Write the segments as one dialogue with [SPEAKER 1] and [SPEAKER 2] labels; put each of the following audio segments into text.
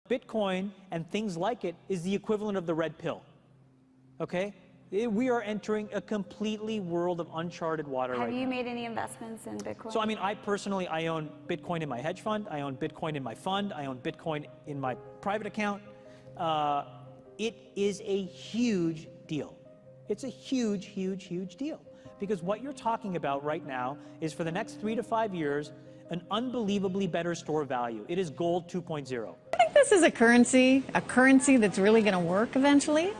[SPEAKER 1] Bitcoin and things like it is the equivalent of the red pill, okay? We are entering a completely world of uncharted water right now.
[SPEAKER 2] Have you made any investments in Bitcoin?
[SPEAKER 1] So, I mean, I personally, I own Bitcoin in my hedge fund, I own Bitcoin in my fund, I own Bitcoin in my private account. It is a huge deal. It's a huge, huge, huge deal. Because what you're talking about right now is for the next 3 to 5 years, an unbelievably better store of value. It is gold 2.0.
[SPEAKER 3] I think this is a currency that's really going to work eventually.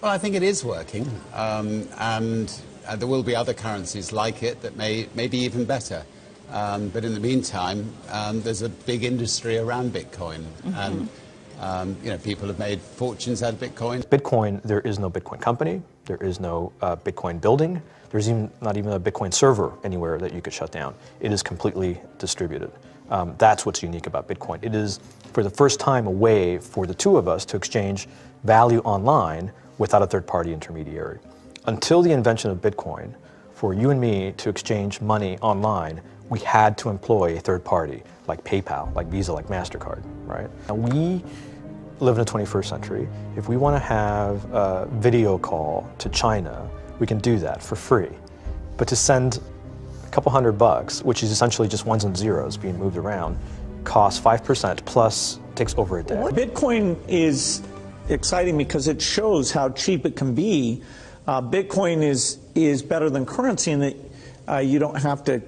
[SPEAKER 4] Well, I think it is working, and there will be other currencies like it that may be even better. But in the meantime, there's a big industry around Bitcoin, and you know, people have made fortunes out of Bitcoin.
[SPEAKER 5] Bitcoin, there is no Bitcoin company, there is no Bitcoin building, there's not even a Bitcoin server anywhere that you could shut down. It is completely distributed. That's what's unique about Bitcoin. It is, for the first time, a way for the two of us to exchange value online without a third-party intermediary. Until the invention of Bitcoin, for you and me to exchange money online, we had to employ a third party, like PayPal, like Visa, like MasterCard, right? And we live in the 21st century. If we want to have a video call to China, we can do that for free. But to send a couple $100, which is essentially just ones and zeros being moved around, costs 5% plus takes over a day.
[SPEAKER 6] Bitcoin is exciting because it shows how cheap it can be. Bitcoin is better than currency in that you don't have to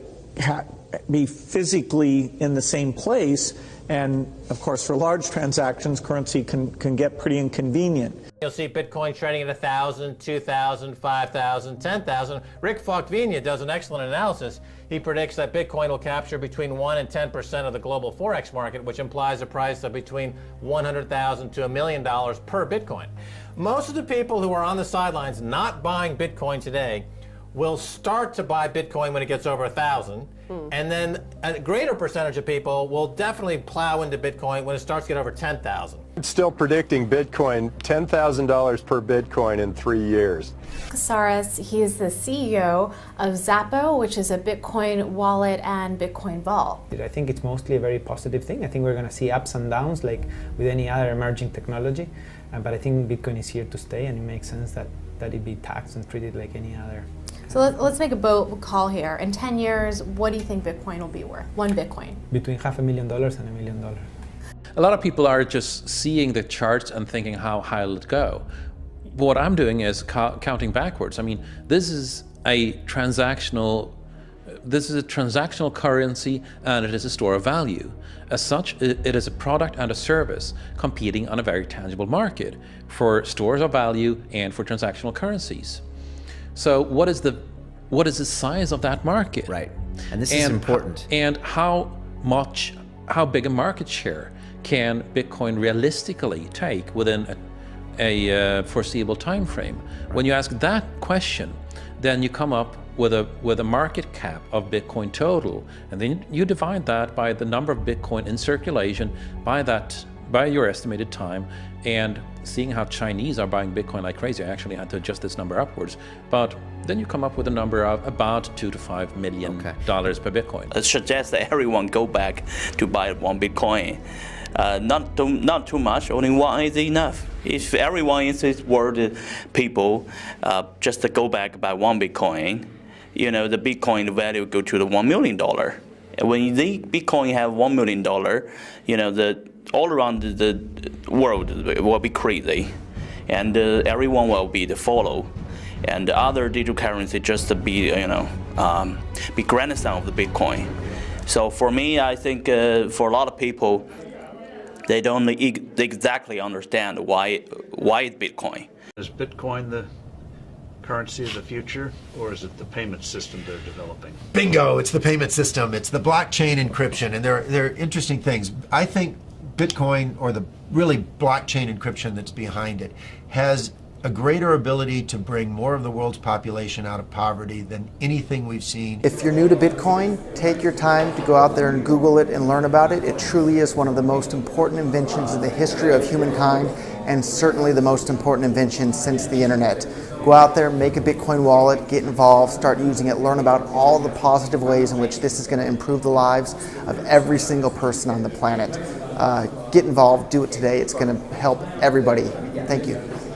[SPEAKER 6] be physically in the same place. And of course, for large transactions, currency can get pretty inconvenient.
[SPEAKER 7] You'll see Bitcoin trading at 1,000, 2,000, 5,000, 10,000. Rick Falkvinia does an excellent analysis. He predicts that Bitcoin will capture between 1 and 10% of the global Forex market, which implies a price of between $100,000 to $1 million per Bitcoin. Most of the people who are on the sidelines not buying Bitcoin today will start to buy Bitcoin when it gets over 1,000, and then a greater percentage of people will definitely plow into Bitcoin when it starts to get over 10,000.
[SPEAKER 8] It's still predicting Bitcoin, $10,000 per Bitcoin in 3 years.
[SPEAKER 9] Casares, he is the CEO of Xapo, which is a Bitcoin wallet and Bitcoin vault.
[SPEAKER 10] I think it's mostly a very positive thing. I think we're going to see ups and downs like with any other emerging technology, but I think Bitcoin is here to stay, and it makes sense that it be taxed and treated like any other.
[SPEAKER 9] So let's make a bold call here. In 10 years, what do you think Bitcoin will be worth? One Bitcoin?
[SPEAKER 10] Between $500,000 and $1 million.
[SPEAKER 11] A lot of people are just seeing the charts and thinking, how high will it go? What I'm doing is counting backwards. I mean, this is a transactional currency, and it is a store of value. As such, it is a product and a service competing on a very tangible market for stores of value and for transactional currencies. So what is the size of that market?
[SPEAKER 12] Right, and this is important.
[SPEAKER 11] And how big a market share can Bitcoin realistically take within a foreseeable time frame? Right. When you ask that question, then you come up with a market cap of Bitcoin total, and then you divide that by the number of Bitcoin in circulation by your estimated time, and seeing how Chinese are buying Bitcoin like crazy. I actually had to adjust this number upwards, but then you come up with a number of about $2 to $5 million per Bitcoin.
[SPEAKER 13] It suggests that everyone go back to buy one Bitcoin. Not too much, only one is enough. If everyone in this world, people, just to go back buy one Bitcoin, you know, the Bitcoin value go to the $1 million. When the Bitcoin have $1 million, you know, all around the world will be crazy, and everyone will be the follow, and the other digital currency just to be, you know, be grandson of the Bitcoin. So for me, I think for a lot of people, they don't exactly understand why it's Bitcoin.
[SPEAKER 14] Is Bitcoin the currency of the future, or is it the payment system they're developing?
[SPEAKER 15] Bingo! It's the payment system. It's the blockchain encryption, and they're interesting things. I think Bitcoin, or the really blockchain encryption that's behind it, has a greater ability to bring more of the world's population out of poverty than anything we've seen.
[SPEAKER 16] If you're new to Bitcoin, take your time to go out there and Google it and learn about it. It truly is one of the most important inventions in the history of humankind, and certainly the most important invention since the internet. Go out there, make a Bitcoin wallet, get involved, start using it, learn about all the positive ways in which this is going to improve the lives of every single person on the planet. Get involved, do it today. It's going to help everybody. Thank you.